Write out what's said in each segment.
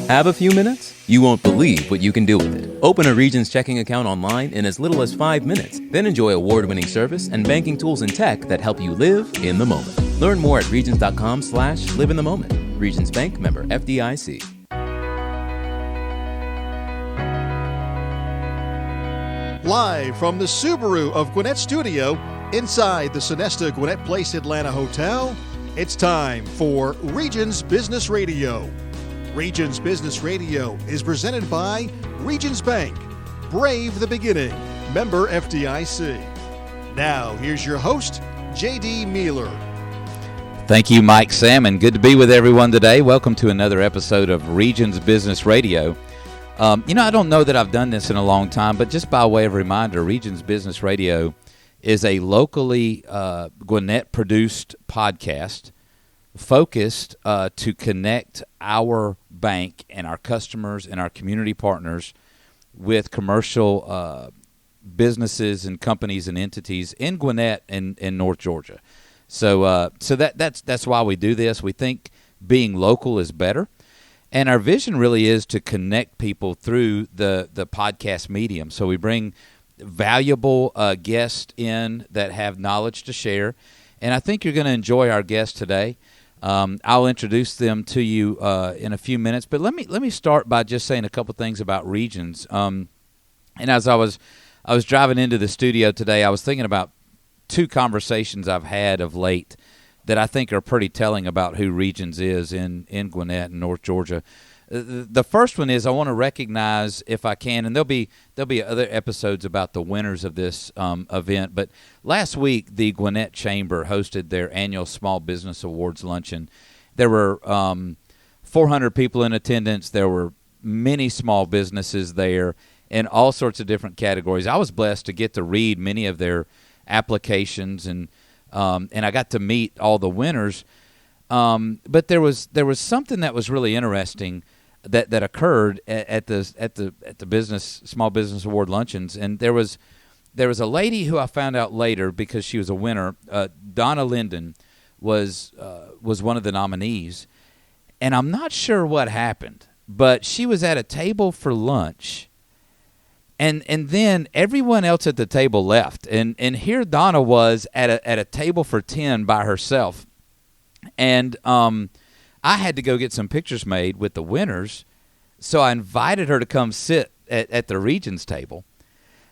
Have a few minutes? You won't believe what you can do with it. Open a Regions checking account online in as little as 5 minutes. Then enjoy award-winning service and banking tools and tech that help you live in the moment. Learn more at regions.com/live in the moment. Regions Bank, member FDIC. Live from the Subaru of Gwinnett Studio, inside the Sonesta Gwinnett Place Atlanta Hotel, it's time for Regions Business Radio. Regions Business Radio is presented by Regions Bank. Brave the beginning. Member FDIC. Now, here's your host, J.D. Mueller. Thank you, Mike Salmon. Good to be with everyone today. Welcome to another episode of Regions Business Radio. I don't know that I've done this in a long time, but just by way of reminder, Regions Business Radio is a locally Gwinnett-produced podcast focused to connect our bank and our customers and our community partners with commercial businesses and companies and entities in Gwinnett and in North Georgia. So that's why we do this. We think being local is better. And our vision really is to connect people through the podcast medium. So we bring valuable guests in that have knowledge to share. And I think you're going to enjoy our guests today. I'll introduce them to you in a few minutes. But let me start by just saying a couple things about Regions. And as I was driving into the studio today, I was thinking about two conversations I've had of late that I think are pretty telling about who Regions is in Gwinnett and North Georgia. The first one is I want to recognize, if I can, and there'll be other episodes about the winners of this event, but last week the Gwinnett Chamber hosted their annual Small Business Awards luncheon. There were 400 people in attendance. There were many small businesses there in all sorts of different categories. I was blessed to get to read many of their applications and I got to meet all the winners. But there was something that was really interesting that occurred at the Small Business Award luncheons, and there was a lady who I found out later because she was a winner. Donna Linden was one of the nominees, and I'm not sure what happened, but she was at a table for lunch. And then everyone else at the table left, and here Donna was at a table for 10 by herself, and I had to go get some pictures made with the winners, so I invited her to come sit at the Regions table.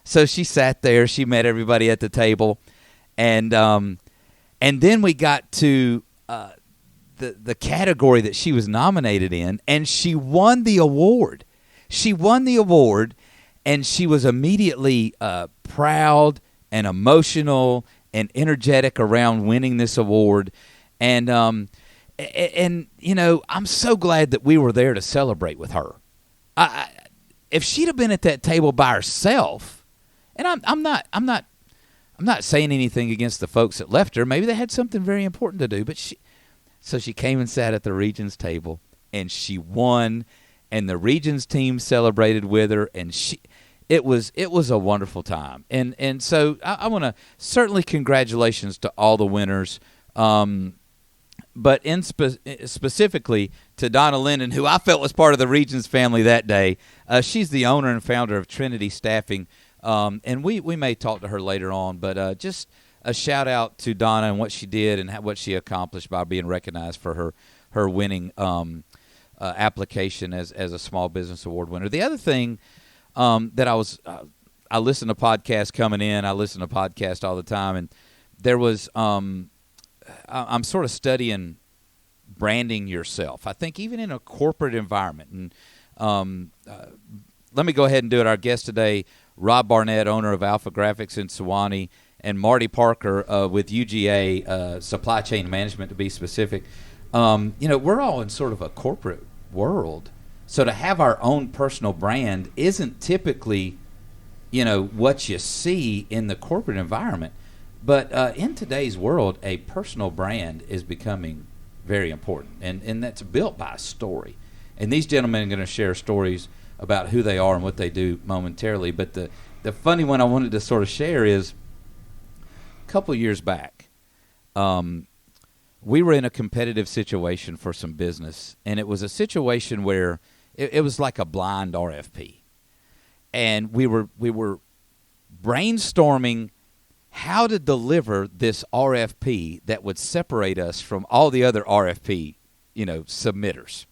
So she sat there, she met everybody at the table, and then we got to the category that she was nominated in, and she won the award. And she was immediately proud and emotional and energetic around winning this award. And I'm so glad that we were there to celebrate with her. If she'd have been at that table by herself, and I'm not saying anything against the folks that left her. Maybe they had something very important to do. But she came and sat at the Regions table, and she won. And the Regions team celebrated with her, and it was a wonderful time. And so I want to certainly congratulations to all the winners, but specifically to Donna Linden, who I felt was part of the Regions family that day. She's the owner and founder of Trinity Staffing, and we may talk to her later on, but just a shout out to Donna and what she did and what she accomplished by being recognized for her winning application as a Small Business Award winner. The other thing that I listen to podcasts coming in. I listen to podcasts all the time, and there was I'm sort of studying branding yourself. I think even in a corporate environment, and let me go ahead and do it. Our guest today, Rob Barnett, owner of Alpha Graphics in Sewanee, and Marty Parker with UGA Supply Chain Management, to be specific. We're all in sort of a corporate world. So to have our own personal brand isn't typically, what you see in the corporate environment. But in today's world, a personal brand is becoming very important. And that's built by a story. And these gentlemen are going to share stories about who they are and what they do momentarily. But the funny one I wanted to sort of share is a couple of years back, we were in a competitive situation for some business. And it was a situation where it was like a blind RFP. And we were brainstorming how to deliver this RFP that would separate us from all the other RFP, submitters.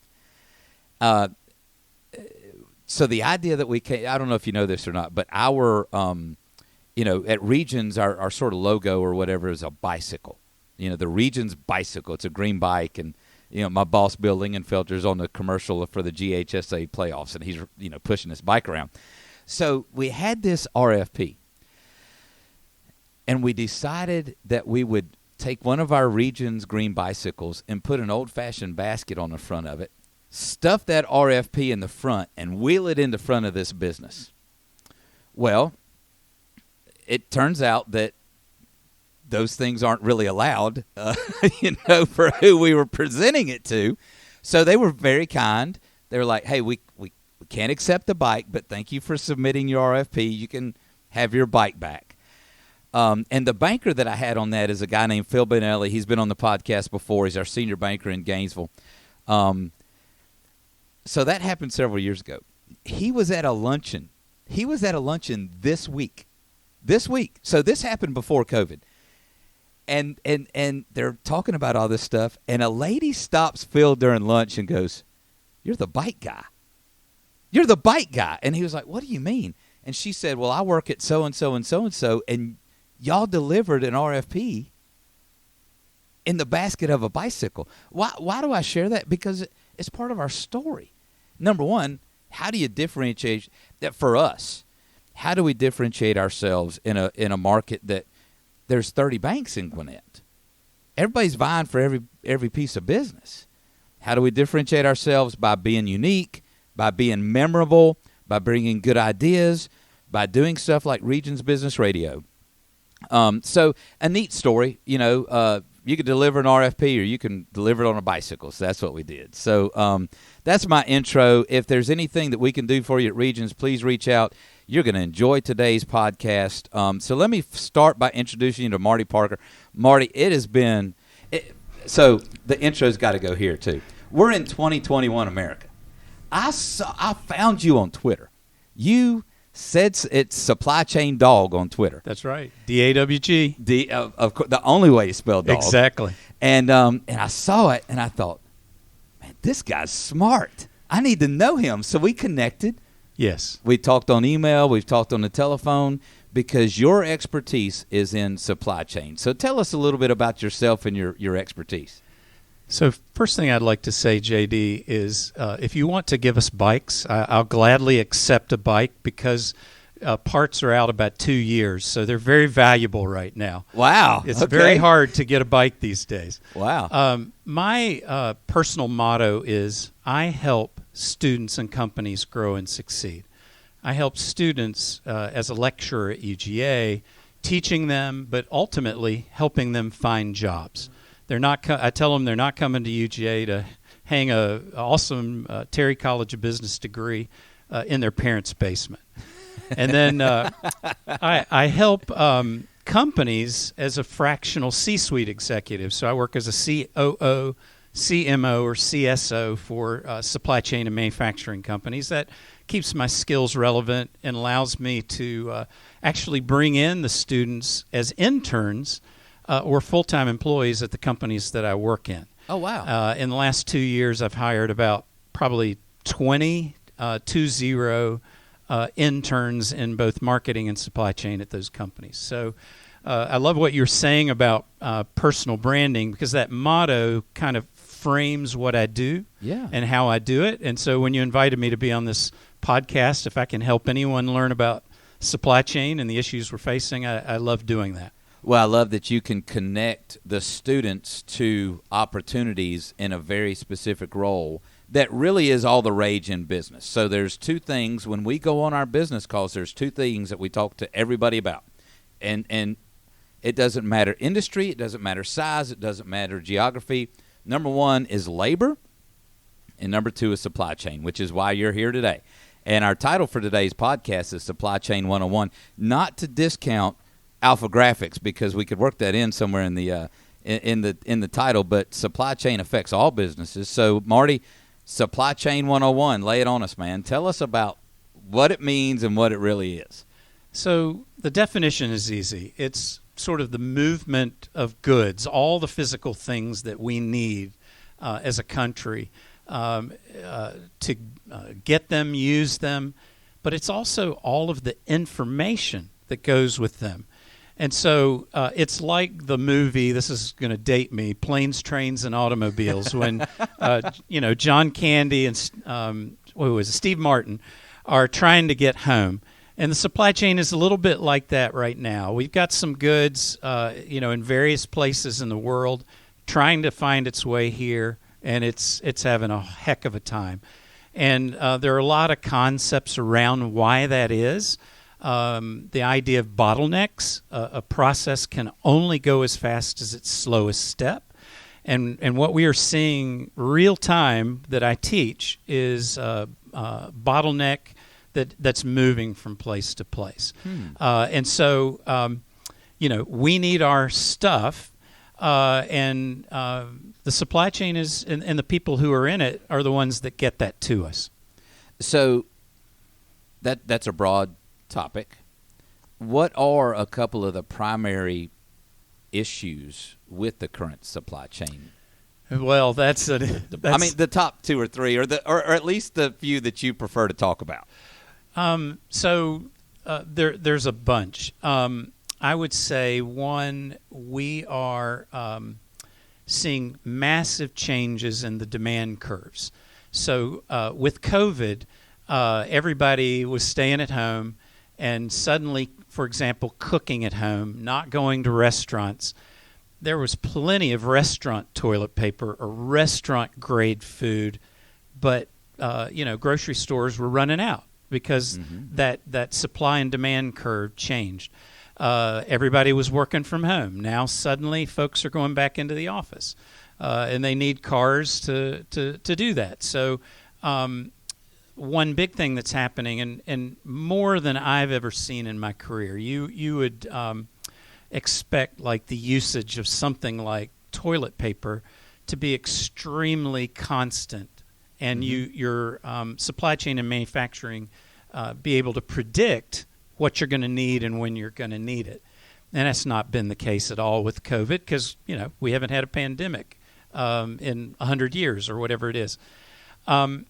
So the idea that we came, I don't know if you know this or not, but our, at Regions, our sort of logo or whatever is a bicycle. The Regions bicycle. It's a green bike, and my boss Bill Lingenfelter's on the commercial for the GHSA playoffs, and he's pushing this bike around. So we had this RFP, and we decided that we would take one of our Regions green bicycles and put an old-fashioned basket on the front of it, stuff that RFP in the front, and wheel it in the front of this business. Well, it turns out that those things aren't really allowed, for who we were presenting it to. So they were very kind. They were like, hey, we can't accept the bike, but thank you for submitting your RFP. You can have your bike back. And the banker that I had on that is a guy named Phil Benelli. He's been on the podcast before. He's our senior banker in Gainesville. So that happened several years ago. He was at a luncheon. This week. So this happened before COVID. And they're talking about all this stuff, and a lady stops Phil during lunch and goes, "You're the bike guy. You're the bike guy." And he was like, "What do you mean?" And she said, "Well, I work at so-and-so and so-and-so, and y'all delivered an RFP in the basket of a bicycle." Why do I share that? Because it's part of our story. Number one, how do you differentiate that for us? How do we differentiate ourselves in a market that there's 30 banks in Gwinnett? Everybody's vying for every piece of business. How do we differentiate ourselves? By being unique, by being memorable, by bringing good ideas, by doing stuff like Regions Business Radio. So a neat story, you could deliver an RFP or you can deliver it on a bicycle. So that's what we did. So that's my intro. If there's anything that we can do for you at Regions, please reach out. You're going to enjoy today's podcast. So let me start by introducing you to Marty Parker. Marty, it has been so the intro's got to go here too. We're in 2021 America. I found you on Twitter. You said it's Supply Chain Dog on Twitter. That's right. DAWG. Of course, the only way you spell dog. Exactly. And I saw it and I thought, man, this guy's smart. I need to know him. So we connected. Yes. We talked on email. We've talked on the telephone because your expertise is in supply chain. So tell us a little bit about yourself and your expertise. So first thing I'd like to say, JD, is if you want to give us bikes, I'll gladly accept a bike because parts are out about 2 years. So they're very valuable right now. Wow. It's very hard to get a bike these days. Wow. My personal motto is I help students and companies grow and succeed. I help students as a lecturer at UGA, teaching them, but ultimately helping them find jobs. They're not. I tell them they're not coming to UGA to hang an awesome Terry College of Business degree in their parents' basement. And then I help companies as a fractional C-suite executive. So I work as a COO, CMO, or CSO for supply chain and manufacturing companies. That keeps my skills relevant and allows me to actually bring in the students as interns or full-time employees at the companies that I work in. Oh, wow. In the last 2 years, I've hired about probably 20 interns in both marketing and supply chain at those companies. So I love what you're saying about personal branding because that motto kind of frames what I do and how I do it. And so when you invited me to be on this podcast, if I can help anyone learn about supply chain and the issues we're facing, I love doing that. Well, I love that you can connect the students to opportunities in a very specific role that really is all the rage in business. So there's two things when we go on our business calls, there's two things that we talk to everybody about. And it doesn't matter industry, it doesn't matter size, it doesn't matter geography. Number one is labor, and number two is supply chain, which is why you're here today. And our title for today's podcast is Supply Chain 101, not to discount Alpha Graphics because we could work that in somewhere in the title, but supply chain affects all businesses. So, Marty, Supply Chain 101, lay it on us, man. Tell us about what it means and what it really is. So the definition is easy. It's sort of the movement of goods, all the physical things that we need as a country to get them, use them, but it's also all of the information that goes with them. And so it's like the movie, this is going to date me, Planes, Trains, and Automobiles, when John Candy and Steve Martin are trying to get home. And the supply chain is a little bit like that right now. We've got some goods, in various places in the world trying to find its way here, and it's having a heck of a time. And there are a lot of concepts around why that is. The idea of bottlenecks, a process can only go as fast as its slowest step. And what we are seeing real time that I teach is bottleneck that's moving from place to place. And so, we need our stuff, and the supply chain is, and the people who are in it are the ones that get that to us. So that's a broad topic. What are a couple of the primary issues with the current supply chain? Well, that's I mean, the top two or three, or at least the few that you prefer to talk about. There's a bunch. I would say, one, we are seeing massive changes in the demand curves. So with COVID, everybody was staying at home, and suddenly, for example, cooking at home, not going to restaurants. There was plenty of restaurant toilet paper or restaurant-grade food, but grocery stores were running out because that supply and demand curve changed. Everybody was working from home. Now suddenly folks are going back into the office, and they need cars to do that. So one big thing that's happening, and more than I've ever seen in my career, you would expect like the usage of something like toilet paper to be extremely constant, and your supply chain and manufacturing be able to predict what you're going to need and when you're going to need it. And that's not been the case at all with COVID, because we haven't had a pandemic in 100 years or whatever it is. And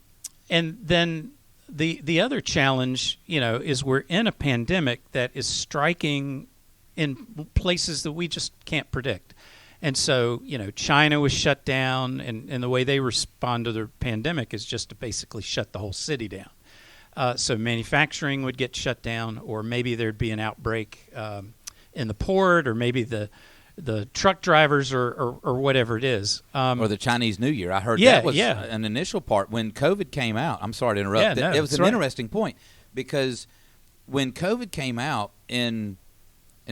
then the other challenge, is we're in a pandemic that is striking in places that we just can't predict. And so, China was shut down, and the way they respond to the pandemic is just to basically shut the whole city down. So manufacturing would get shut down, or maybe there'd be an outbreak in the port, or maybe the truck drivers or whatever it is. Or the Chinese New Year. I heard that was an initial part. When COVID came out, I'm sorry to interrupt. It was an interesting point, because when COVID came out and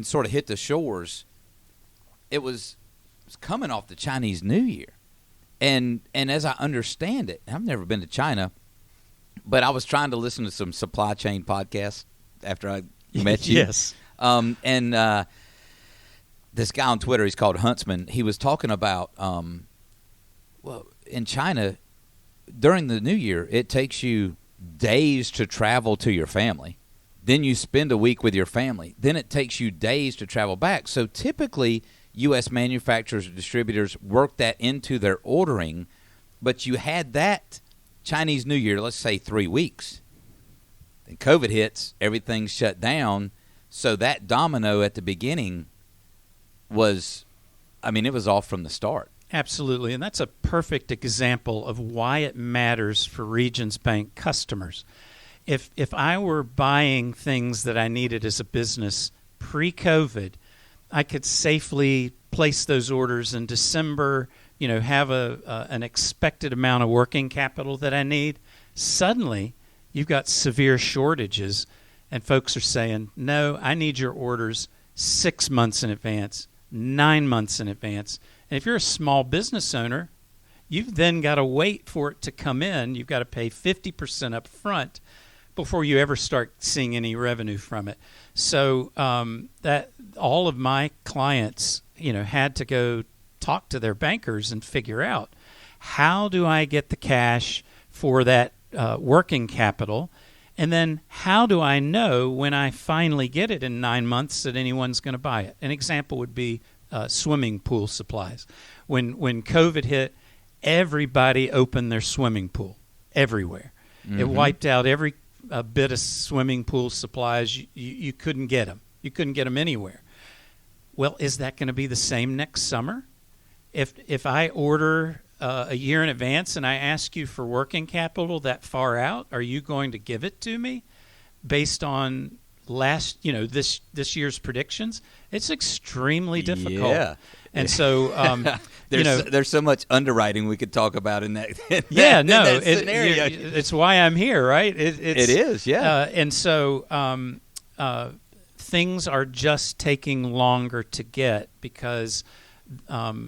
sort of hit the shores, it was coming off the Chinese New Year. And as I understand it, I've never been to China, but I was trying to listen to some supply chain podcasts after I met you. Yes. This guy on Twitter, he's called Huntsman, he was talking about, in China, during the New Year, it takes you days to travel to your family. Then you spend a week with your family. Then it takes you days to travel back. So typically, U.S. manufacturers or distributors work that into their ordering, but you had that Chinese New Year, let's say 3 weeks. Then COVID hits, everything's shut down. So that domino at the beginning was, it was off from the start. Absolutely, and that's a perfect example of why it matters for Regions Bank customers. If I were buying things that I needed as a business pre-COVID, I could safely place those orders in December, have an expected amount of working capital that I need. Suddenly, you've got severe shortages, and folks are saying, no, I need your orders 6 months in advance, 9 months in advance. And if you're a small business owner, you've then got to wait for it to come in. You've got to pay 50% up front before you ever start seeing any revenue from it. So that all of my clients, had to go talk to their bankers and figure out, how do I get the cash for that working capital? And then how do I know when I finally get it in 9 months that anyone's going to buy it? An example would be swimming pool supplies. When COVID hit, everybody opened their swimming pool everywhere. It wiped out every bit of swimming pool supplies. You couldn't get them. You couldn't get them anywhere. Well, is that going to be the same next summer? If I order a year in advance and I ask you for working capital that far out, are you going to give it to me based on this year's predictions? It's extremely difficult. Yeah. And so there's so much underwriting we could talk about in that. Scenario. It's why I'm here, right? It is, yeah. And so things are just taking longer to get because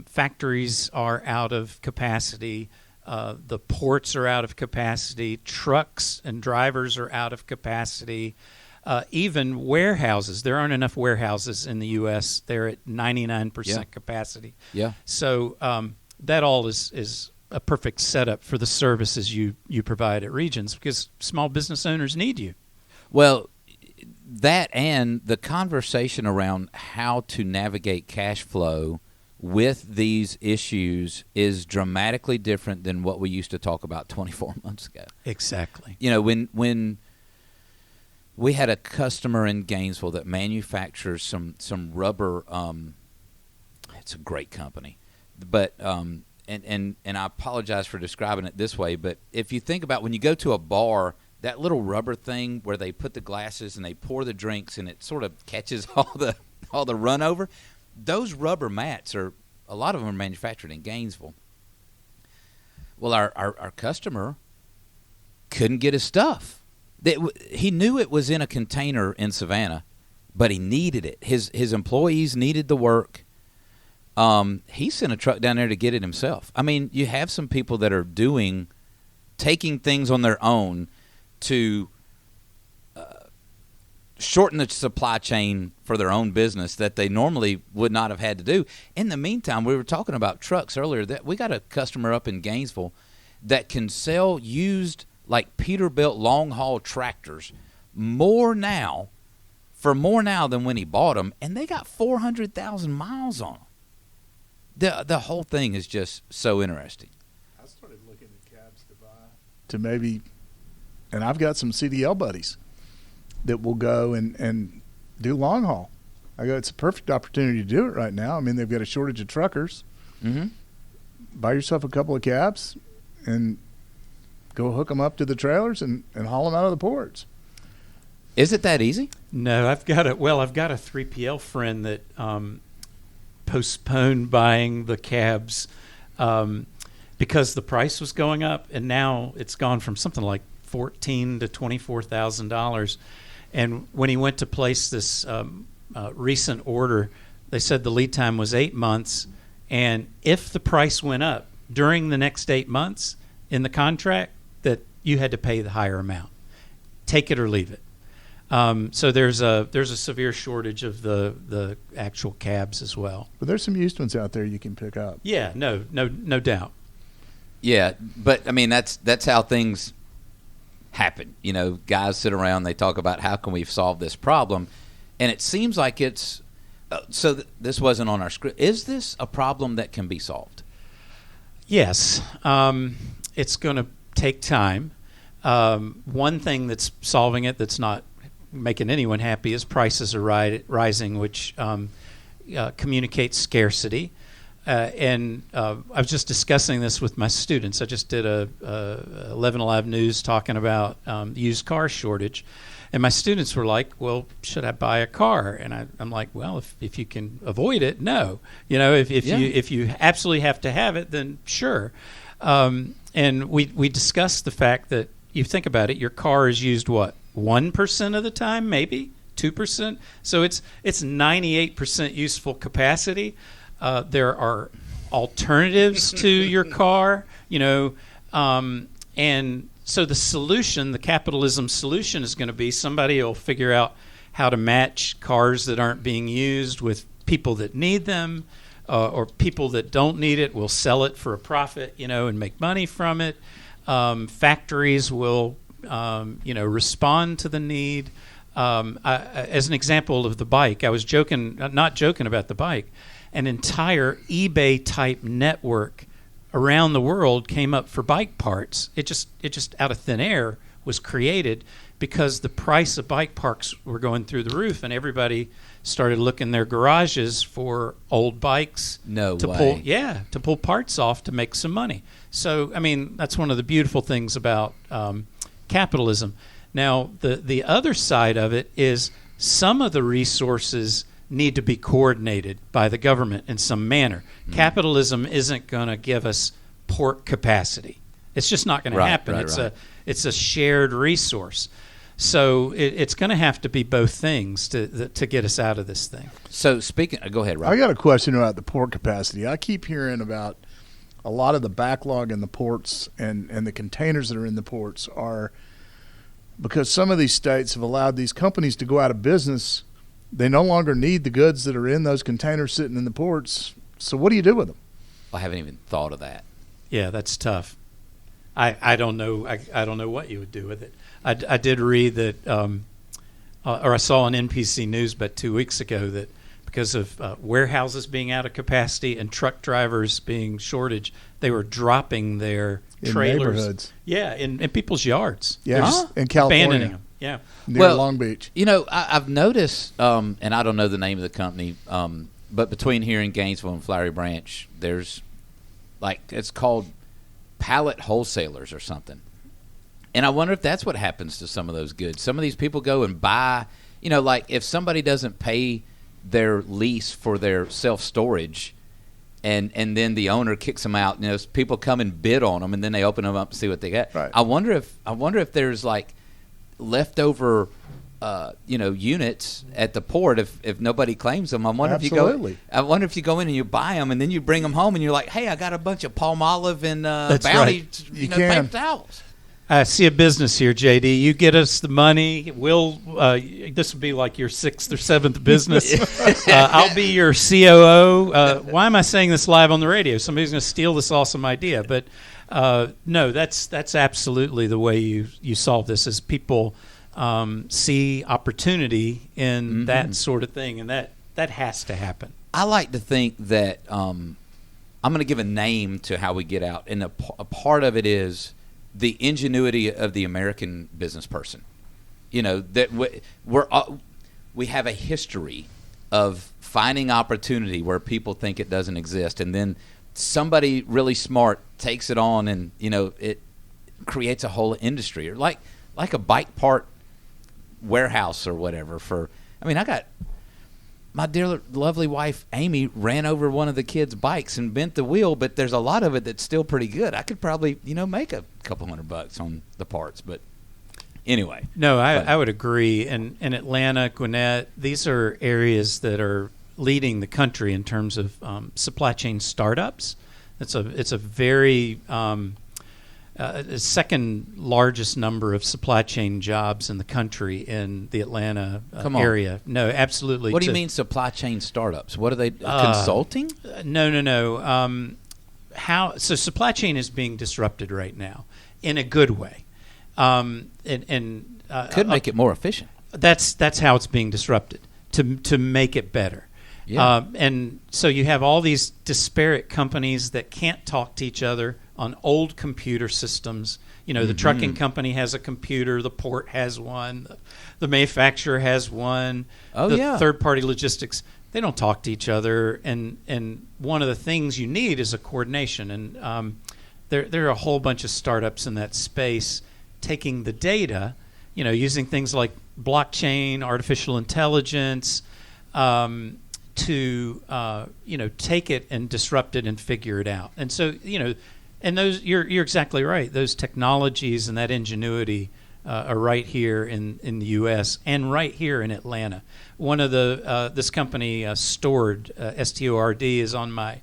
factories are out of capacity. The ports are out of capacity. Trucks and drivers are out of capacity. Even warehouses. There aren't enough warehouses in the U.S. They're at 99% capacity. Yeah. So that all is a perfect setup for the services you provide at Regions because small business owners need you. Well, that and the conversation around how to navigate cash flow with these issues is dramatically different than what we used to talk about 24 months ago. Exactly. When we had a customer in Gainesville that manufactures some rubber. It's a great company, but and I apologize for describing it this way, but if you think about when you go to a bar, that little rubber thing where they put the glasses and they pour the drinks and it sort of catches all the run over, those rubber mats a lot of them are manufactured in Gainesville. Well, our customer couldn't get his stuff. He knew it was in a container in Savannah, but he needed it. His employees needed the work. He sent a truck down there to get it himself. I mean, you have some people that are taking things on their own to shorten the supply chain for their own business that they normally would not have had to do. In the meantime, we were talking about trucks earlier. That we got a customer up in Gainesville that can sell used like Peterbilt long-haul tractors for more now than when he bought them, and they got 400,000 miles on them. The whole thing is just so interesting. I started looking at cabs to buy to maybe, and I've got some CDL buddies that will go and do long haul. I go, it's a perfect opportunity to do it right now. I mean, they've got a shortage of truckers. Mm-hmm. Buy yourself a couple of cabs and go hook them up to the trailers and haul them out of the ports. Is it that easy? No, I've got a 3PL friend that postponed buying the cabs because the price was going up, and now it's gone from something like $14,000 to $24,000. And when he went to place this recent order, they said the lead time was 8 months, and if the price went up during the next 8 months in the contract, that you had to pay the higher amount. Take it or leave it. So there's a severe shortage of the actual cabs as well. But there's some used ones out there you can pick up. Yeah, no doubt. Yeah, but I mean that's how things happen. You know, guys sit around, they talk about how can we solve this problem, and it seems like it's this wasn't on our script. Is this a problem that can be solved? Yes, it's going to take time. One thing that's solving it that's not making anyone happy is prices are rising, which communicates scarcity. And I was just discussing this with my students. I just did a 11 Alive News talking about the used car shortage. And my students were like, well, should I buy a car? And I'm like, well, if you can avoid it, no. You know, if you absolutely have to have it, then sure. And we discussed the fact that you think about it, your car is used, 1% of the time, maybe 2%. So it's 98% useful capacity. There are alternatives to your car, you know, and so the solution, the capitalism solution, is going to be somebody will figure out how to match cars that aren't being used with people that need them, or people that don't need it will sell it for a profit, you know, and make money from it. Factories will, respond to the need. As an example of the bike, I was not joking about the bike. An entire eBay-type network around the world came up for bike parts. It just out of thin air was created because the price of bike parts were going through the roof, and everybody started looking their garages for old bikes to pull parts off to make some money. So, I mean, that's one of the beautiful things about capitalism. Now, the other side of it is some of the resources need to be coordinated by the government in some manner. Capitalism isn't going to give us port capacity. It's just not going to happen. It's a shared resource. So it's going to have to be both things to get us out of this thing. So go ahead, Rob. I got a question about the port capacity. I keep hearing about a lot of the backlog in the ports and the containers that are in the ports are because some of these states have allowed these companies to go out of business. They no longer need the goods that are in those containers sitting in the ports. So what do you do with them? I haven't even thought of that. Yeah, that's tough. I don't know. I don't know what you would do with it. I did read that, or I saw on NPC News about 2 weeks ago that because of warehouses being out of capacity and truck drivers being shortage, they were dropping their trailers. Neighborhoods. Yeah, in people's yards. Yeah, in California. Abandoning them. Yeah. Near Long Beach. I've noticed, and I don't know the name of the company, but between here and Gainesville and Flowery Branch, there's it's called Pallet wholesalers or something. And I wonder if that's what happens to some of those goods. Some of these people go and buy, if somebody doesn't pay their lease for their self-storage and then the owner kicks them out, people come and bid on them and then they open them up and see what they get. Right. I wonder if there's leftover units at the port if nobody claims them. I wonder Absolutely. if you go in and you buy them and then you bring them home and you're like, hey, I got a bunch of Palmolive and That's Bounty right. paper towels. I see a business here, JD. You get us the money. We'll. This will be like your 6th or 7th business. I'll be your COO. Why am I saying this live on the radio? Somebody's going to steal this awesome idea. But no, that's absolutely the way you solve this. Is people see opportunity in that sort of thing, and that has to happen. I like to think that I'm going to give a name to how we get out, and a part of it is the ingenuity of the American business person. That we have a history of finding opportunity where people think it doesn't exist, and then somebody really smart takes it on, and it creates a whole industry, or like a bike part warehouse or whatever. I got my dear lovely wife Amy ran over one of the kids' bikes and bent the wheel, but there's a lot of it that's still pretty good. I could probably make a couple $100 on the parts, but anyway. No, I would agree. And in Atlanta, Gwinnett, these are areas that are leading the country in terms of supply chain startups. It's a very second largest number of supply chain jobs in the country in the Atlanta area. No, absolutely. What do you mean supply chain startups? What are they, consulting? No. So supply chain is being disrupted right now in a good way. Could make it more efficient. That's how it's being disrupted, to make it better. Yeah. And so you have all these disparate companies that can't talk to each other on old computer systems. The trucking company has a computer, the port has one, the manufacturer has one, third-party logistics. They don't talk to each other, and one of the things you need is a coordination. And there are a whole bunch of startups in that space taking the data, using things like blockchain, artificial intelligence, to take it and disrupt it and figure it out. And so and those you're exactly right. Those technologies and that ingenuity are right here in the U.S. and right here in Atlanta. One of this company, Stord, S-T-O-R-D, is on my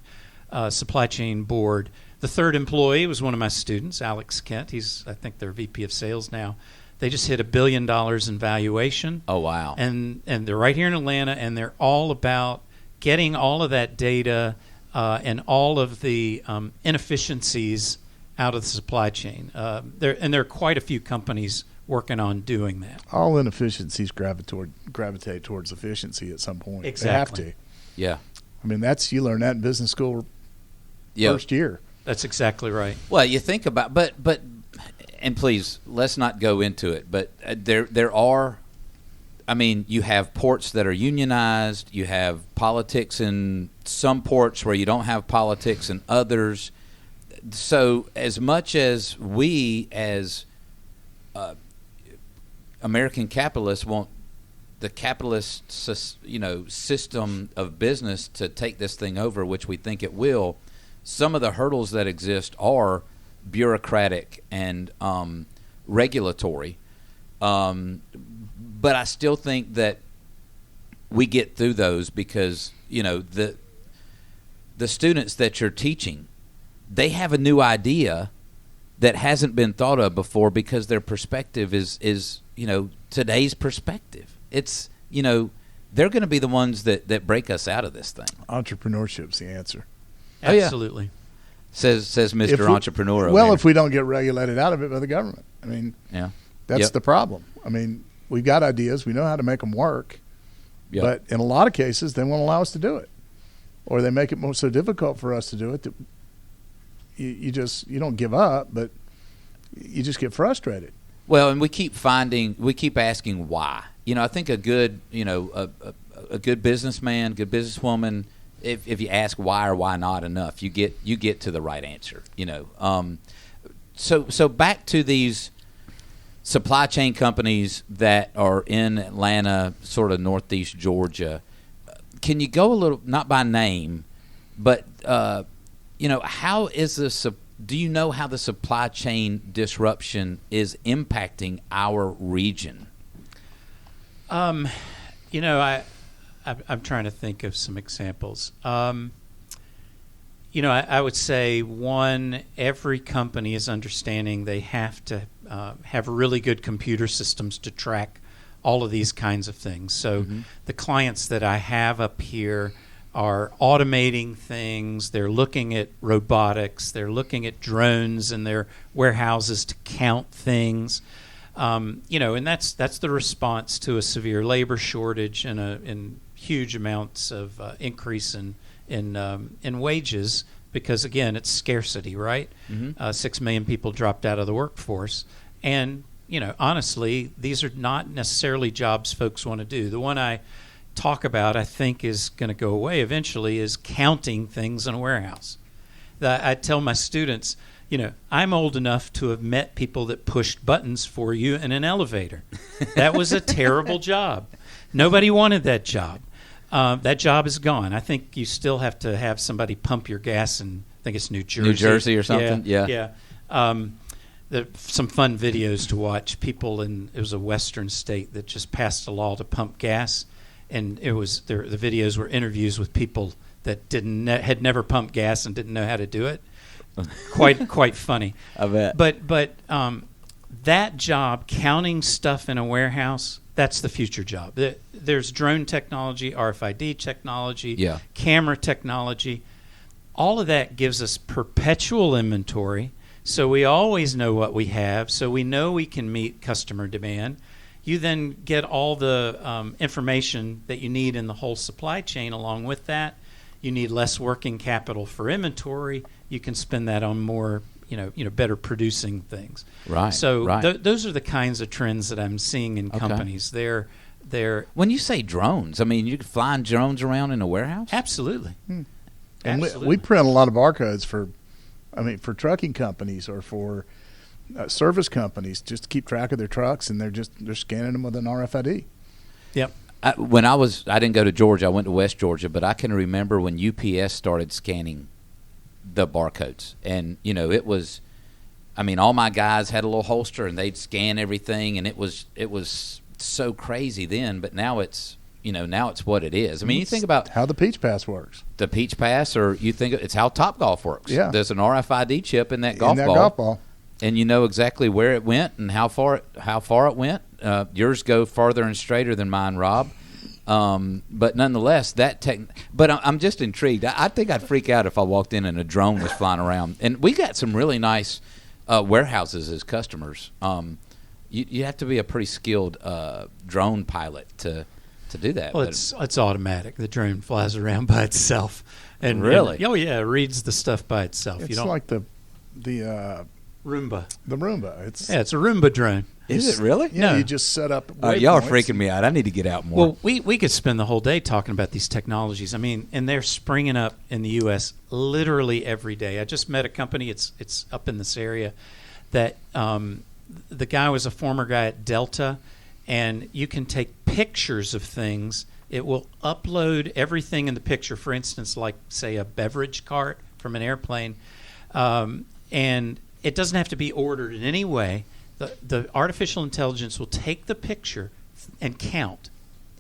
supply chain board. The third employee was one of my students, Alex Kent. He's, I think, their VP of sales now. They just hit $1 billion in valuation. Oh, wow. And they're right here in Atlanta, and they're all about getting all of that data and all of the inefficiencies out of the supply chain. There are quite a few companies working on doing that. All inefficiencies gravitate towards efficiency at some point. Exactly. They have to. Yeah. I mean, you learn that in business school first year. That's exactly right. Well, you think about, but, and please, let's not go into it, but there are, I mean, you have ports that are unionized, you have politics in some ports where you don't have politics in others. So as much as we as American capitalists want the capitalist system of business to take this thing over, which we think it will, some of the hurdles that exist are bureaucratic and regulatory. But I still think that we get through those because, the students that you're teaching, they have a new idea that hasn't been thought of before because their perspective is today's perspective. It's, they're going to be the ones that break us out of this thing. Entrepreneurship's the answer. Absolutely. Says Mr. Entrepreneur. Well, if we don't get regulated out of it by the government. I mean, that's the problem. I mean, we've got ideas. We know how to make them work. Yep. But in a lot of cases, they won't allow us to do it. Or they make it so difficult for us to do it that you don't give up, but you just get frustrated. Well, and we keep asking why. I think a good, a good businessman, good businesswoman, if you ask why or why not enough, you get to the right answer. So back to these supply chain companies that are in Atlanta, sort of northeast Georgia. Can you go a little, not by name, but how is this? Do you know how the supply chain disruption is impacting our region? I'm trying to think of some examples. I would say one, every company is understanding they have to have really good computer systems to track all of these kinds of things. So the clients that I have up here are automating things. They're looking at robotics. They're looking at drones in their warehouses to count things. And that's the response to a severe labor shortage and in huge amounts of increase in wages because, again, it's scarcity, right? 6 million people dropped out of the workforce. And, honestly, these are not necessarily jobs folks want to do. The one I talk about, I think, is going to go away eventually is counting things in a warehouse. I tell my students, I'm old enough to have met people that pushed buttons for you in an elevator. That was a terrible job. Nobody wanted that job. That job is gone. I think you still have to have somebody pump your gas in, I think it's New Jersey. New Jersey or something? Yeah. There some fun videos to watch. It was a western state that just passed a law to pump gas, and the videos were interviews with people that had never pumped gas and didn't know how to do it. Quite funny. I bet. But that job, counting stuff in a warehouse, that's the future job. There's drone technology, RFID technology, camera technology. All of that gives us perpetual inventory, so we always know what we have, so we know we can meet customer demand. You then get all the information that you need in the whole supply chain along with that. You need less working capital for inventory. You can spend that on more, better producing things. Right. So those are the kinds of trends that I'm seeing in companies. They're when you say drones, I mean you flying drones around in a warehouse? Absolutely. And Absolutely. we print a lot of barcodes for trucking companies or for service companies just to keep track of their trucks, and they're scanning them with an RFID. Yep. I didn't go to Georgia. I went to West Georgia, but I can remember when UPS started scanning the barcodes, and it was, all my guys had a little holster and they'd scan everything, and it was so crazy then. But now it's what it is. You think about how the Peach Pass works. The Peach Pass, or you think it's how Topgolf works. Yeah. There's an RFID chip in that golf ball. And you know exactly where it went and how far it went. Yours go farther and straighter than mine, Rob. But nonetheless, but I'm just intrigued. I think I'd freak out if I walked in and a drone was flying around. And we got some really nice warehouses as customers. You have to be a pretty skilled drone pilot to do that. Well, it's automatic. The drone flies around by itself. And really? And, it reads the stuff by itself. It's like the Roomba. The Roomba. It's Is it really? Yeah, No. you just set up. Y'all are waypoints. freaking me out. I need to get out more. Well, we could spend the whole day talking about these technologies. I mean, and they're springing up in the U.S. literally every day. I just met a company. It's up in this area that the guy was a former guy at Delta, and you can take pictures of things. It will upload everything in the picture. For instance, like say a beverage cart from an airplane, and it doesn't have to be ordered in any way. The artificial intelligence will take the picture and count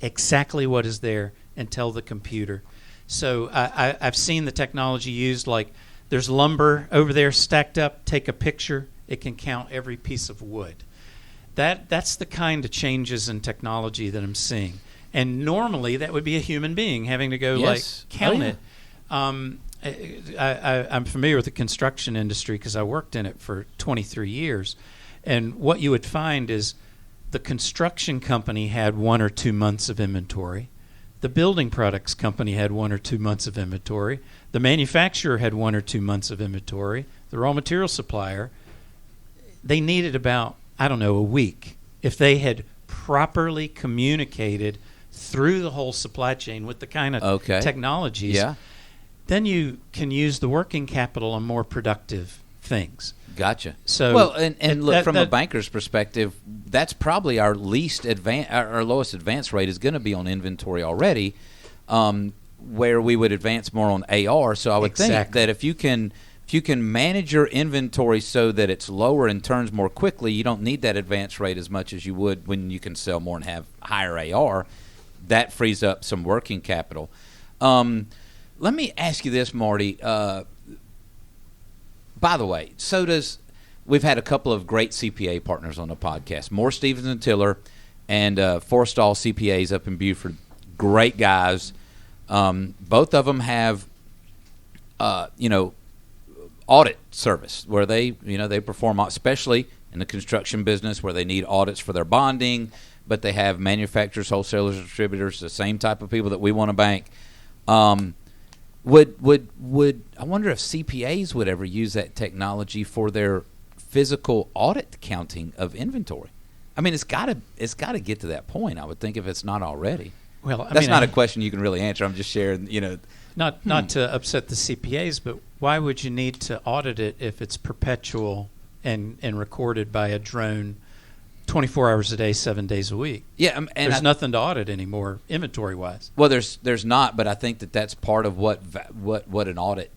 exactly what is there and tell the computer. So I've seen the technology used, like there's lumber over there stacked up, take a picture, it can count every piece of wood. That's the kind of changes in technology that I'm seeing. And normally that would be a human being having to go count it. I'm familiar with the construction industry because I worked in it for 23 years. And what you would find is the construction company had 1 or 2 months of inventory. The building products company had 1 or 2 months of inventory. The manufacturer had 1 or 2 months of inventory. The raw material supplier, they needed about, a week. If they had properly communicated through the whole supply chain with the kind of technologies, then you can use the working capital on more productive things. Gotcha. So, well, and look, from a banker's perspective, that's probably our our lowest advance rate is going to be on inventory already, where we would advance more on AR. So I would think that if you can manage your inventory so that it's lower and turns more quickly, you don't need that advance rate as much as you would when you can sell more and have higher AR. That frees up some working capital. Let me ask you this, Marty. By the way, we've had a couple of great CPA partners on the podcast, Moore, Stevens & Tiller and Forstall CPAs up in Beaufort. Great guys. Both of them have, audit service where they perform, especially in the construction business where they need audits for their bonding, but they have manufacturers, wholesalers, distributors, the same type of people that we want to bank. Would I wonder if CPAs would ever use that technology for their physical audit counting of inventory? I mean, it's got to get to that point, I would think, if it's not already. Well, that's not a question you can really answer. I'm just sharing, Not to upset the CPAs, but why would you need to audit it if it's perpetual and recorded by a drone 24 hours a day, 7 days a week? Yeah, and there's nothing to audit anymore, inventory-wise. Well, there's not, but I think that's part of what an audit.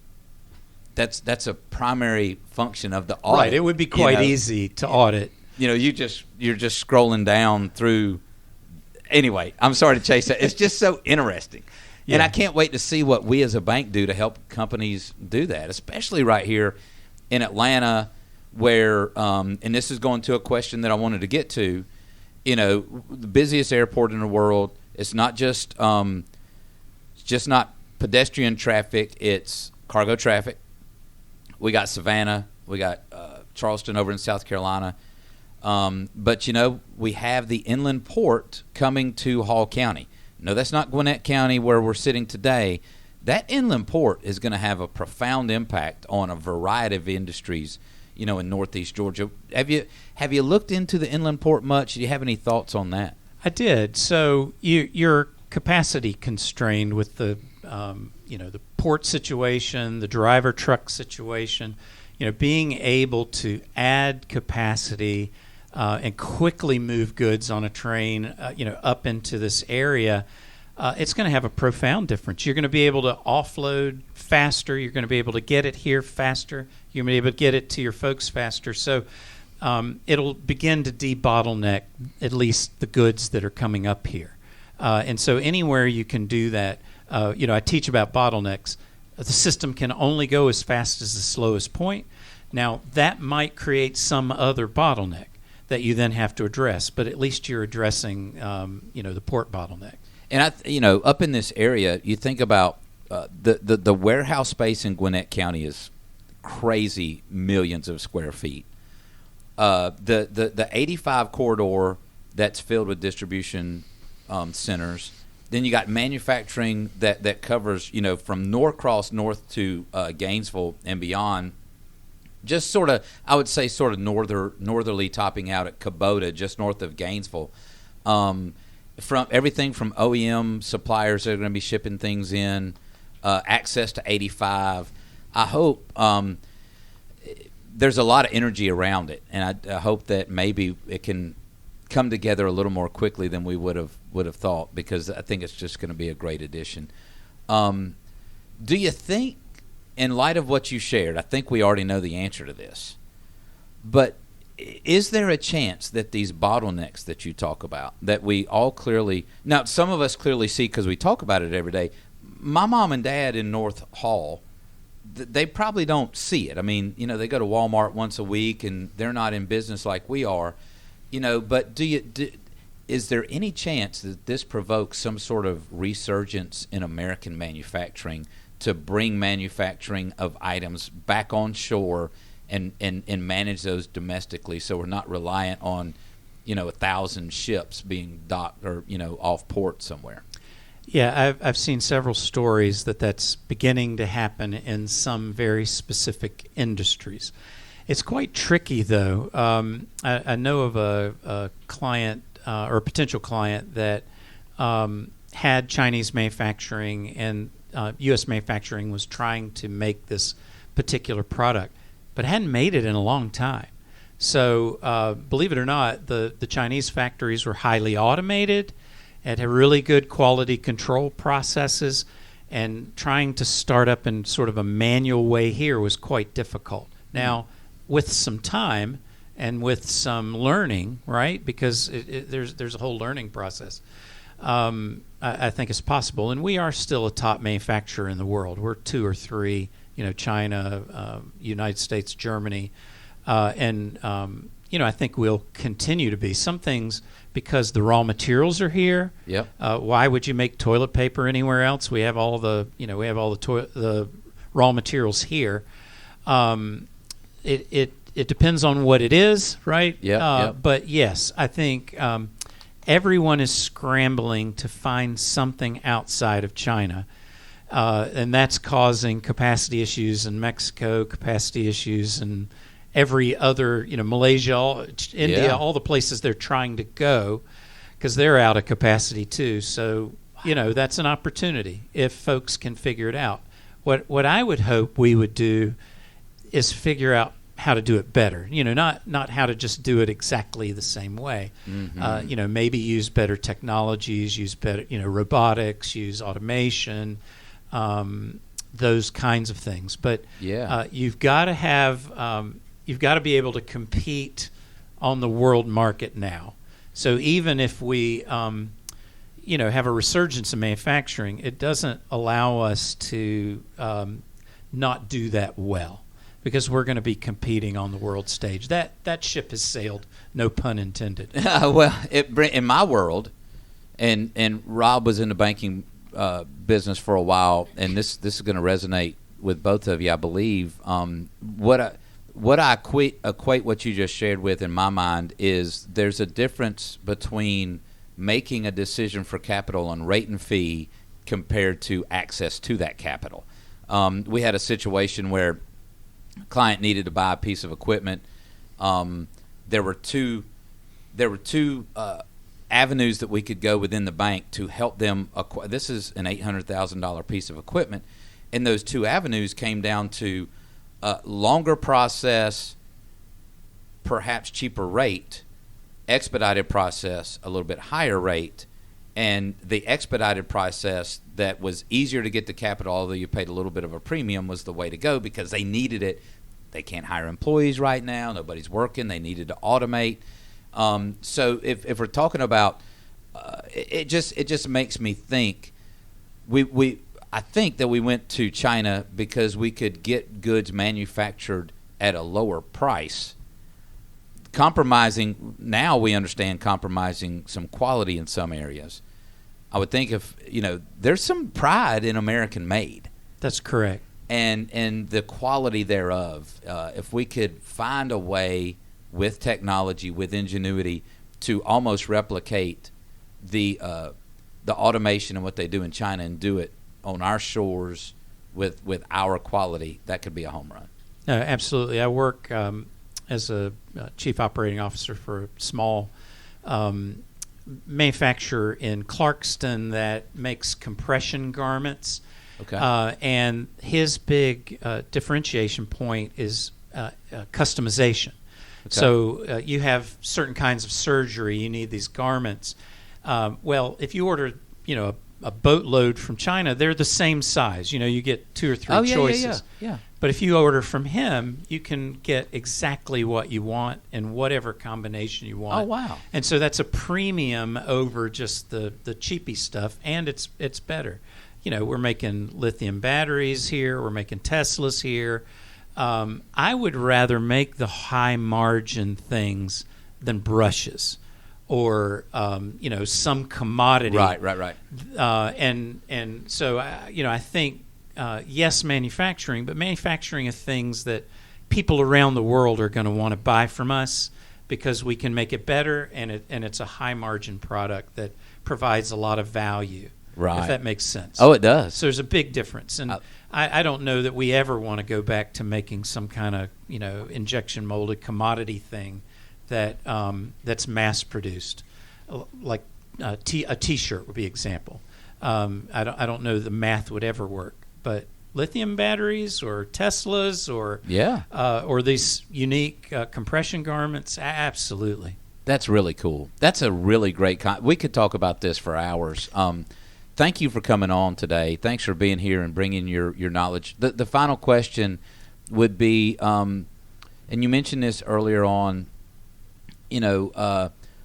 That's a primary function of the audit. Right, it would be quite easy to audit. You're just scrolling down through. Anyway, I'm sorry to chase that. It's just so interesting. Yeah. And I can't wait to see what we as a bank do to help companies do that, especially right here in Atlanta where, and this is going to a question that I wanted to get to, the busiest airport in the world. It's not just not pedestrian traffic, it's cargo traffic. We got Savannah, we got Charleston over in South Carolina. But, we have the inland port coming to Hall County. No, that's not Gwinnett County where we're sitting today. That inland port is going to have a profound impact on a variety of industries, in Northeast Georgia. Have you looked into the inland port much? Do you have any thoughts on that? I did. So you're capacity constrained with the the port situation, the driver truck situation. Being able to add capacity and quickly move goods on a train, up into this area, it's going to have a profound difference. You're going to be able to offload faster. You're going to be able to get it here faster. You're going to be able to get it to your folks faster. So it'll begin to de-bottleneck at least the goods that are coming up here. And so anywhere you can do that, I teach about bottlenecks. The system can only go as fast as the slowest point. Now, that might create some other bottleneck that you then have to address, but at least you're addressing, the port bottleneck. And up in this area, you think about the warehouse space in Gwinnett County is crazy, millions of square feet. The 85 corridor that's filled with distribution centers. Then you got manufacturing that covers from Norcross north to Gainesville and beyond. Just sort of, I would say, sort of northerly topping out at Kubota, just north of Gainesville. From everything from OEM suppliers that are going to be shipping things in, access to 85. I hope there's a lot of energy around it, and I hope that maybe it can come together a little more quickly than we would have thought, because I think it's just going to be a great addition. Do you think, in light of what you shared, I think we already know the answer to this, but is there a chance that these bottlenecks that you talk about, that we all clearly, now some of us clearly see because we talk about it every day, my mom and dad in North Hall, they probably don't see it. I mean, they go to Walmart once a week and they're not in business like we are, but is there any chance that this provokes some sort of resurgence in American manufacturing to bring manufacturing of items back on shore and manage those domestically, so we're not reliant on 1,000 ships being docked or off port somewhere? Yeah, I've seen several stories that's beginning to happen in some very specific industries. It's quite tricky, though. I know of a client or a potential client that had Chinese manufacturing, and U.S. manufacturing was trying to make this particular product, but hadn't made it in a long time. So believe it or not, the Chinese factories were highly automated and had really good quality control processes, and trying to start up in sort of a manual way here was quite difficult. Now, with some time and with some learning, right, because there's a whole learning process, I think it's possible. And we are still a top manufacturer in the world. We're 2 or 3, China, United States, Germany, and I think we'll continue to be. Some things, because the raw materials are here. Yep. Why would you make toilet paper anywhere else? We have all the the raw materials here. It depends on what it is, right? Yeah. But yes, I think everyone is scrambling to find something outside of China. And that's causing capacity issues in Mexico, capacity issues in every other, Malaysia, India, all the places they're trying to go, because they're out of capacity too. So, that's an opportunity if folks can figure it out. What I would hope we would do is figure out how to do it better. Not how to just do it exactly the same way. Mm-hmm. Maybe use better technologies, use better, robotics, use automation, those kinds of things. But you've got to have, you've got to be able to compete on the world market now. So even if we, have a resurgence in manufacturing, it doesn't allow us to not do that well, because we're going to be competing on the world stage. That ship has sailed, no pun intended. Well, in my world, and Rob was in the banking business for a while, and this is going to resonate with both of you, I believe. What I equate what you just shared with in my mind is there's a difference between making a decision for capital on rate and fee compared to access to that capital. We had a situation where a client needed to buy a piece of equipment. There were two avenues that we could go within the bank to help them acquire. This is an $800,000 piece of equipment, and those two avenues came down to longer process, perhaps cheaper rate, expedited process, a little bit higher rate, and the expedited process that was easier to get the capital, although you paid a little bit of a premium, was the way to go because they needed it. They can't hire employees right now. Nobody's working. They needed to automate. So if we're talking about, it just makes me think I think that we went to China because we could get goods manufactured at a lower price. Now we understand compromising some quality in some areas. I would think there's some pride in American made. That's correct. And the quality thereof. If we could find a way with technology, with ingenuity, to almost replicate the automation and what they do in China and do it on our shores with our quality, that could be a home run. Absolutely. I work as a chief operating officer for a small manufacturer in Clarkston that makes compression garments. Okay. And his big differentiation point is customization. Okay. So you have certain kinds of surgery. You need these garments. Well, if you order, a boatload from China, they're the same size. You get 2 or 3 choices. Yeah. But if you order from him, you can get exactly what you want in whatever combination you want. Oh, wow. And so that's a premium over just the cheapy stuff, and it's better. We're making lithium batteries here. We're making Teslas here. I would rather make the high margin things than brushes or some commodity. Right. And so I think yes, manufacturing, but manufacturing of things that people around the world are going to want to buy from us because we can make it better, and it's a high margin product that provides a lot of value. Right. If that makes sense. Oh, it does. So there's a big difference. And I don't know that we ever want to go back to making some kind of, injection molded commodity thing that's mass produced. Like a T-shirt would be an example. I don't know the math would ever work. But lithium batteries or Teslas or these unique compression garments, absolutely. That's really cool. That's a really great we could talk about this for hours. Thank you for coming on today. Thanks for being here and bringing your knowledge. The final question would be, and you mentioned this earlier on,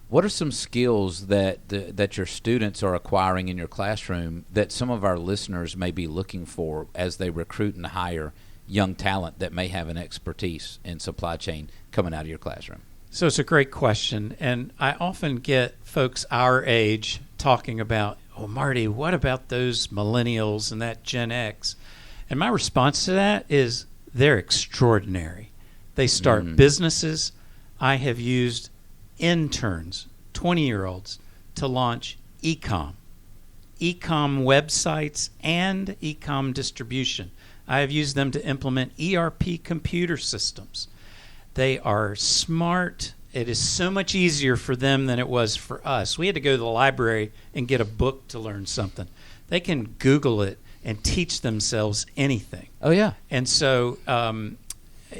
what are some skills that your students are acquiring in your classroom that some of our listeners may be looking for as they recruit and hire young talent that may have an expertise in supply chain coming out of your classroom? So it's a great question, and I often get folks our age talking about, Marty, what about those millennials and that Gen X? And my response to that is they're extraordinary. They start businesses. I have used interns, 20-year-olds, to launch e-com websites and e-com distribution. I have used them to implement ERP computer systems. They are smart. It is so much easier for them than it was for us. We had to go to the library and get a book to learn something. They can Google it and teach themselves anything. Oh, yeah. And so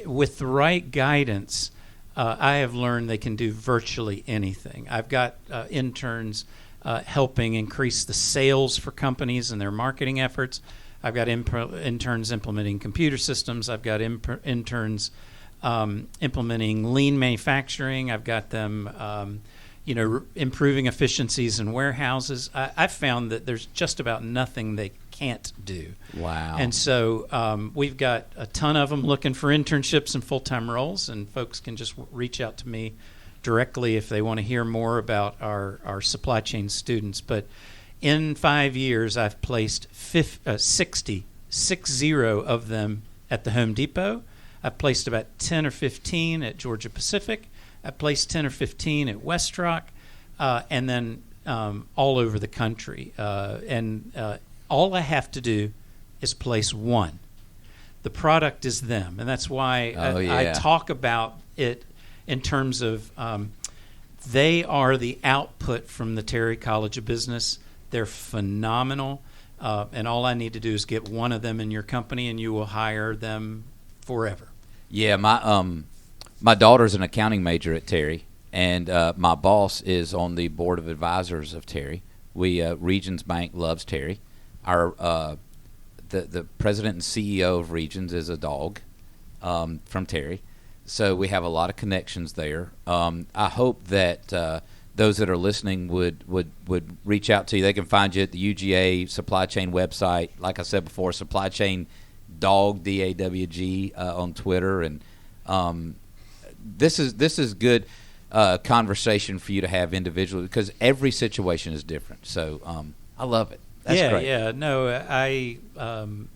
with the right guidance, I have learned they can do virtually anything. I've got interns helping increase the sales for companies and their marketing efforts. I've got interns implementing computer systems. I've got interns implementing lean manufacturing. I've got them, improving efficiencies in warehouses. I've found that there's just about nothing they can't do. Wow. And so we've got a ton of them looking for internships and full-time roles, and folks can just reach out to me directly if they want to hear more about our supply chain students. But in 5 years, I've placed 60 of them at the Home Depot. I've placed about 10 or 15 at Georgia Pacific. I've placed 10 or 15 at Westrock, and then all over the country. All I have to do is place one. The product is them, and that's why I talk about it in terms of they are the output from the Terry College of Business. They're phenomenal, and all I need to do is get one of them in your company, and you will hire them forever. Yeah, my daughter's an accounting major at Terry, and my boss is on the board of advisors of Terry. Regions Bank loves Terry. Our the president and CEO of Regions is a dog from Terry, so we have a lot of connections there. I hope that those that are listening would reach out to you. They can find you at the UGA Supply Chain website. Like I said before, Supply Chain Dog DAWG on Twitter, and this is good conversation for you to have individually because every situation is different. So I love it. That's great. Yeah. No,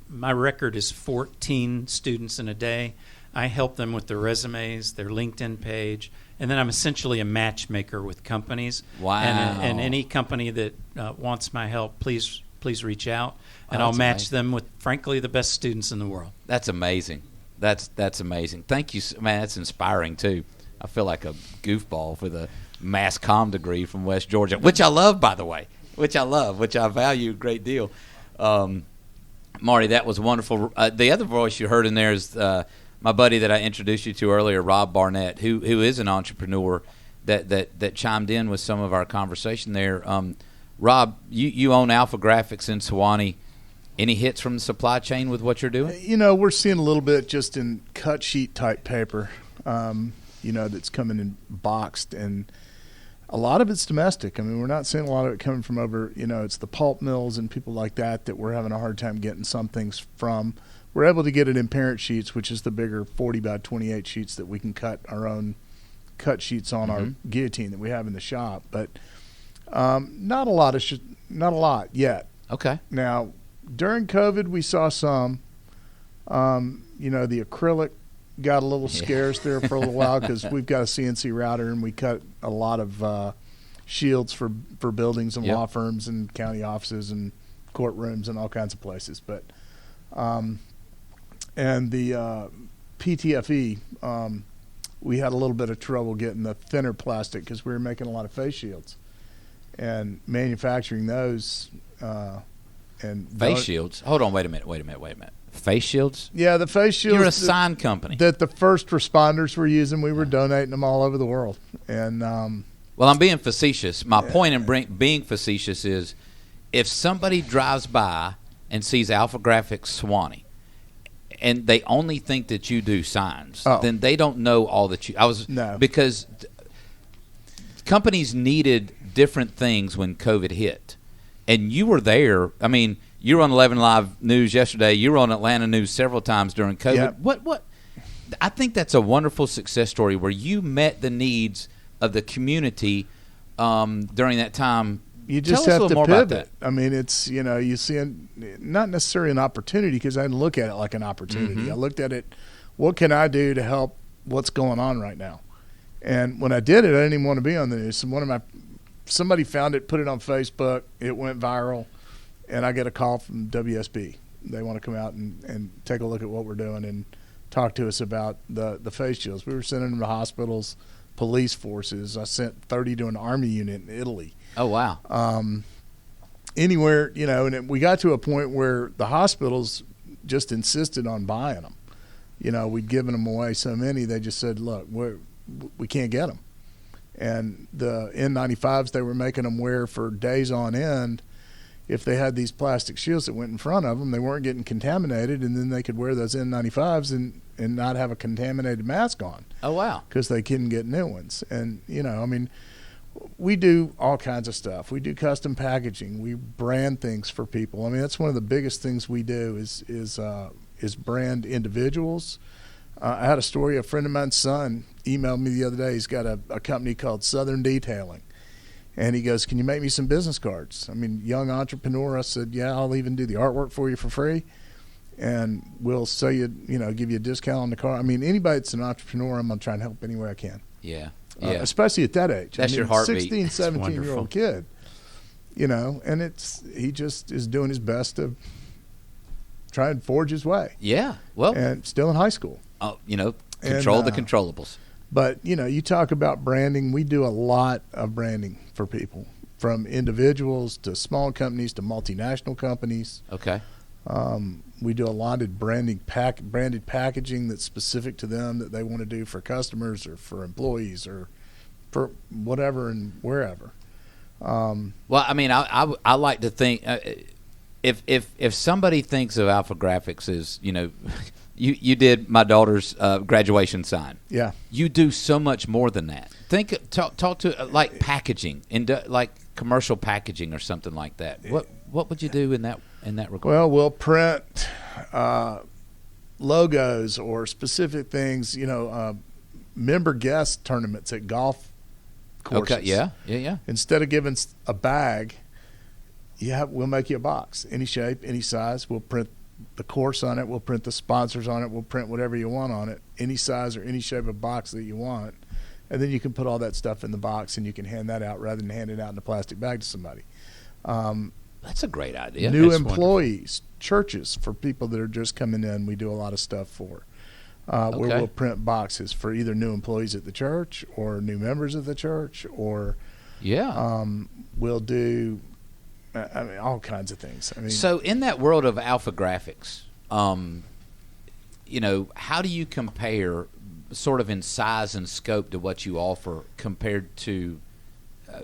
my record is 14 students in a day. I help them with their resumes, their LinkedIn page, and then I'm essentially a matchmaker with companies. Wow. And any company that wants my help, please reach out, and I'll match them with, frankly, the best students in the world. That's amazing. That's amazing. Thank you, man. That's inspiring too. I feel like a goofball for the mass comm degree from West Georgia, which I love, by the way, which I value a great deal. Marty, that was wonderful. The other voice you heard in there is my buddy that I introduced you to earlier, Rob Barnett, who is an entrepreneur that chimed in with some of our conversation there. Rob, you own Alpha Graphics in Sewanee. Any hits from the supply chain with what you're doing? We're seeing a little bit just in cut sheet type paper, that's coming in boxed, and a lot of it's domestic. I mean, we're not seeing a lot of it coming from over, it's the pulp mills and people like that we're having a hard time getting some things from. We're able to get it in parent sheets, which is the bigger 40 by 28 sheets that we can cut our own cut sheets on our guillotine that we have in the shop. But not a lot yet. Okay. Now, during COVID, we saw some. The acrylic got a little scarce there for a little while because we've got a CNC router and we cut a lot of shields for buildings and law firms and county offices and courtrooms and all kinds of places. But and the PTFE, we had a little bit of trouble getting the thinner plastic because we were making a lot of face shields and manufacturing those. And face shields. Hold on, wait a minute. Face shields? Yeah, the face shields. You're a sign company that the first responders were using. We were donating them all over the world. And well, I'm being facetious. My point in being facetious is, if somebody drives by and sees Alpha Graphics Sewanee, and they only think that you do signs, then they don't know all that you. Because companies needed different things when COVID hit. And you were there. I mean, you were on 11 Live News yesterday. You were on Atlanta News several times during COVID. Yep. What? I think that's a wonderful success story where you met the needs of the community during that time. You just have to pivot. I mean, it's, you see not necessarily an opportunity because I didn't look at it like an opportunity. I looked at it, what can I do to help what's going on right now? And when I did it, I didn't even want to be on the news. Somebody found it, put it on Facebook. It went viral, and I get a call from WSB. They want to come out and take a look at what we're doing and talk to us about the face shields. We were sending them to hospitals, police forces. I sent 30 to an army unit in Italy. Oh, wow. Anywhere, and we got to a point where the hospitals just insisted on buying them. We'd given them away so many, they just said, look, we can't get them. And the N95s, they were making them wear for days on end. If they had these plastic shields that went in front of them, they weren't getting contaminated, and then they could wear those N95s and not have a contaminated mask on. Oh, wow. Because they couldn't get new ones. And, we do all kinds of stuff. We do custom packaging. We brand things for people. I mean, that's one of the biggest things we do is brand individuals. I had a story. A friend of mine's son emailed me the other day. He's got a company called Southern Detailing. And he goes, can you make me some business cards? I mean, young entrepreneur. I said, yeah, I'll even do the artwork for you for free. And we'll sell you, give you a discount on the card. I mean, anybody that's an entrepreneur, I'm going to try and help any way I can. Yeah. Especially at that age. That's your heartbeat. 16, 17-year-old kid. And he just is doing his best to try and forge his way. Yeah. Well. And still in high school. Control the controllables. But, you talk about branding. We do a lot of branding for people, from individuals to small companies to multinational companies. Okay. We do a lot of branded packaging that's specific to them that they want to do for customers or for employees or for whatever and wherever. Well, I mean, I like to think if somebody thinks of Alpha Graphics as, you did my daughter's graduation sign. Yeah. You do so much more than that. Talk to like packaging, like commercial packaging or something like that. What would you do in that regard? Well, we'll print logos or specific things. Member guest tournaments at golf courses. Okay. Yeah. Instead of giving a bag, we'll make you a box, any shape, any size. We'll print the course on it. We'll print the sponsors on it. We'll print whatever you want on it, any size or any shape of box that you want. And then you can put all that stuff in the box, and you can hand that out rather than hand it out in a plastic bag to somebody. That's a great idea. New That's employees, churches, for people that are just coming in, we do a lot of stuff for. Where we'll print boxes for either new employees at the church or new members of the church, or we'll do all kinds of things. I mean, so in that world of alpha graphics, how do you compare sort of in size and scope to what you offer compared to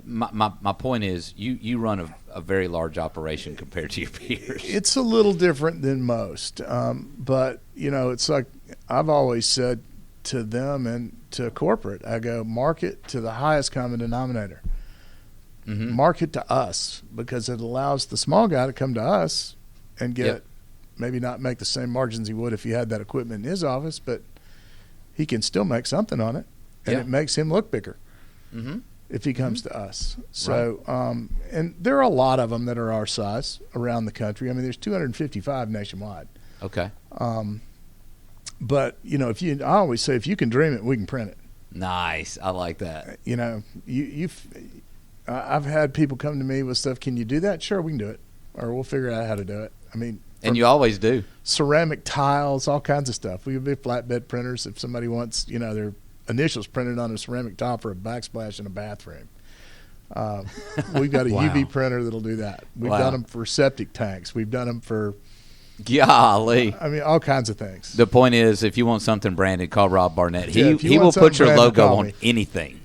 my point is you run a very large operation compared to your peers. It's a little different than most, but it's like I've always said to them and to corporate, I go, market to the highest common denominator. Mm-hmm. Market to us, because it allows the small guy to come to us and get maybe not make the same margins he would if he had that equipment in his office, but he can still make something on it, and it makes him look bigger if he comes to us. So, and there are a lot of them that are our size around the country. I mean, there's 255 nationwide. Okay. But I always say, if you can dream it, we can print it. Nice. I like that. I've had people come to me with stuff. Can you do that? Sure, we can do it, or we'll figure out how to do it. I mean, and you always do. Ceramic tiles, all kinds of stuff. We could be flatbed printers if somebody wants, their initials printed on a ceramic tile for a backsplash in a bathroom. We've got a UV printer that'll do that. We've done them for septic tanks. We've done them for golly. I mean, all kinds of things. The point is, if you want something branded, call Rob Barnett. He will put your logo on anything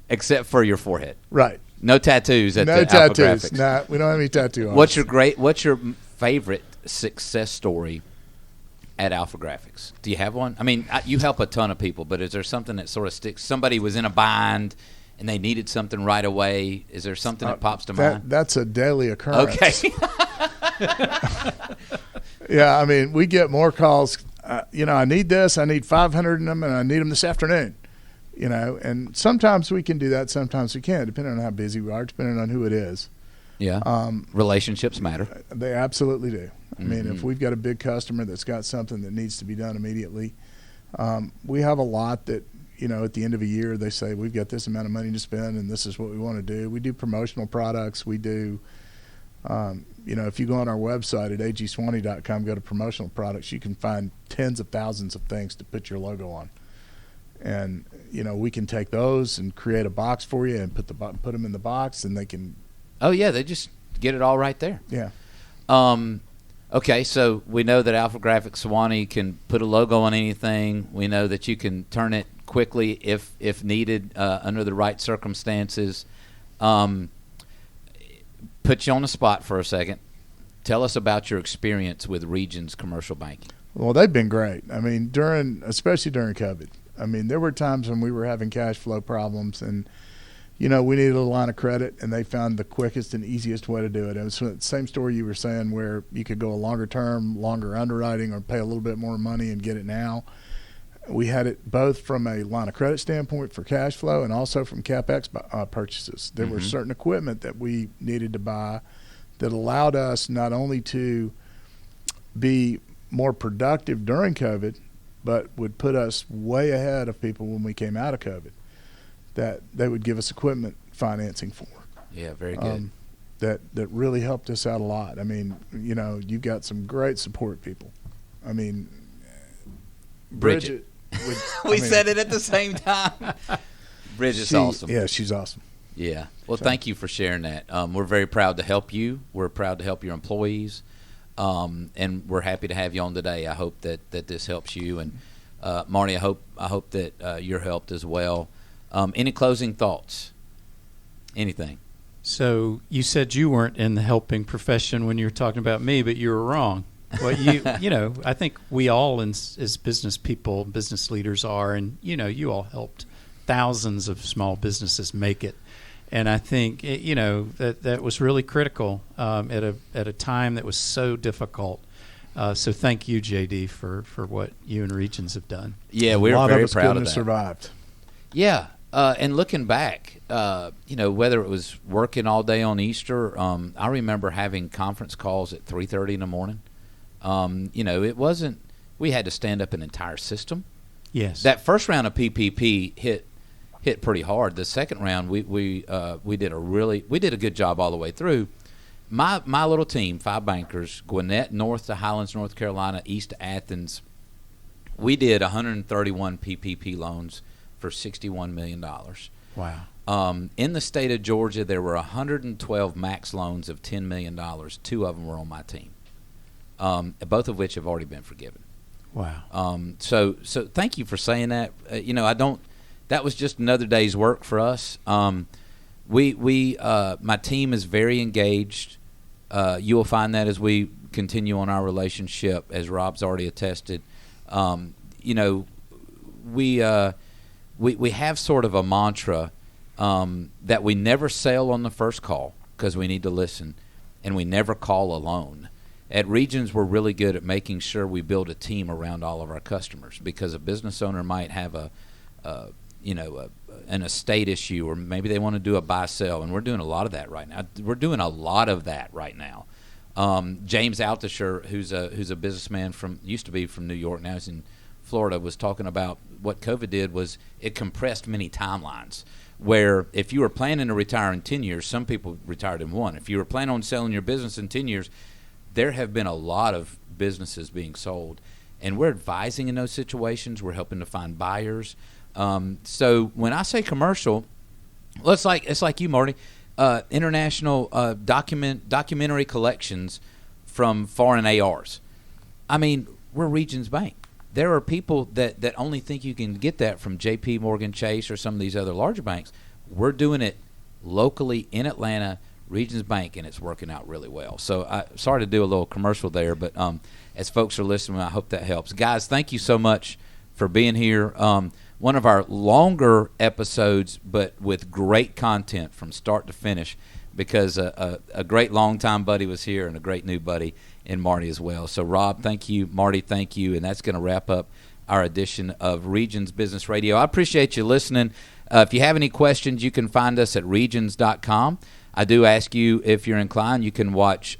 except for your forehead. Right. No tattoos at no the tattoos. Alpha Graphics. Nah, we don't have any tattoo artists. What's your favorite success story at Alpha Graphics? Do you have one? I mean, you help a ton of people, but is there something that sort of sticks? Somebody was in a bind and they needed something right away. Is there something that pops to mind? That's a daily occurrence. Okay. Yeah, I mean, we get more calls. I need this. I need 500 of them, and I need them this afternoon. And sometimes we can do that. Sometimes we can't, depending on how busy we are, depending on who it is. Yeah. Relationships matter. They absolutely do. I mean, if we've got a big customer that's got something that needs to be done immediately, we have a lot that, at the end of a year, they say, we've got this amount of money to spend, and this is what we want to do. We do promotional products. We do, if you go on our website at agswanee.com, go to promotional products, you can find tens of thousands of things to put your logo on. And, we can take those and create a box for you and put them in the box, and they can. Oh, yeah, they just get it all right there. Yeah. Okay, so we know that Alpha Graphics Swanee can put a logo on anything. We know that you can turn it quickly if needed under the right circumstances. Put you on the spot for a second. Tell us about your experience with Regions Commercial Banking. Well, they've been great. I mean, especially during COVID. I mean, there were times when we were having cash flow problems, and we needed a line of credit, and they found the quickest and easiest way to do it. It was the same story you were saying, where you could go a longer term, longer underwriting, or pay a little bit more money and get it now. We had it both from a line of credit standpoint for cash flow and also from CapEx purchases. There were certain equipment that we needed to buy that allowed us not only to be more productive during COVID, but would put us way ahead of people when we came out of COVID, that they would give us equipment financing for. Yeah, very good. That really helped us out a lot. I mean, you've got some great support people. I mean, Bridget. We said it at the same time. Bridget's awesome. Yeah, she's awesome. Yeah. Well, thank you for sharing that. We're very proud to help you. We're proud to help your employees. And we're happy to have you on today. I hope that this helps you. And Marty, I hope that you're helped as well. Any closing thoughts? Anything? So you said you weren't in the helping profession when you were talking about me, but you were wrong. Well, I think we all as business people, business leaders are, and you all helped thousands of small businesses make it. And I think that was really critical at a time that was so difficult. So thank you, JD, for what you and Regions have done. Yeah, we're very proud of that. Survived. Yeah, And looking back, whether it was working all day on Easter, I remember having conference calls at 3:30 in the morning. It wasn't. We had to stand up an entire system. Yes. That first round of PPP hit pretty hard. The second round, we did a good job all the way through. My little team, 5 bankers, Gwinnett north to Highlands, North Carolina, east to Athens. We did 131 PPP loans for $61 million. Wow. In the state of Georgia, there were 112 max loans of $10 million. 2 of them were on my team, both of which have already been forgiven. Wow. So thank you for saying that. That was just another day's work for us. My team is very engaged. You will find that as we continue on our relationship, as Rob's already attested. We have sort of a mantra that we never sell on the first call because we need to listen, and we never call alone. At Regions, we're really good at making sure we build a team around all of our customers, because a business owner might have an estate issue, or maybe they want to do a buy-sell, and we're doing a lot of that right now. James Altucher, who's a businessman used to be from New York, now he's in Florida, was talking about what COVID did was it compressed many timelines, where if you were planning to retire in 10 years, some people retired in 1. If you were planning on selling your business in 10 years, there have been a lot of businesses being sold, and we're advising in those situations. We're helping to find buyers. So when I say commercial, well, it's like you, Marty, international documentary collections from foreign ARs. I mean, we're Regions Bank. There are people that only think you can get that from J.P. Morgan Chase or some of these other larger banks. We're doing it locally in Atlanta, Regions Bank, and it's working out really well. So sorry to do a little commercial there, but as folks are listening, I hope that helps. Guys, thank you so much for being here. One of our longer episodes, but with great content from start to finish, because a great longtime buddy was here and a great new buddy in Marty as well. So, Rob, thank you. Marty, thank you. And that's going to wrap up our edition of Regions Business Radio. I appreciate you listening. If you have any questions, you can find us at regions.com. I do ask you, if you're inclined, you can watch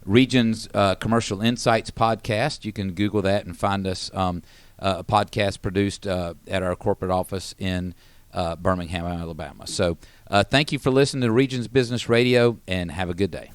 Regions Commercial Insights podcast. You can Google that and find us, a podcast produced at our corporate office in Birmingham, Alabama. So thank you for listening to Regions Business Radio, and have a good day.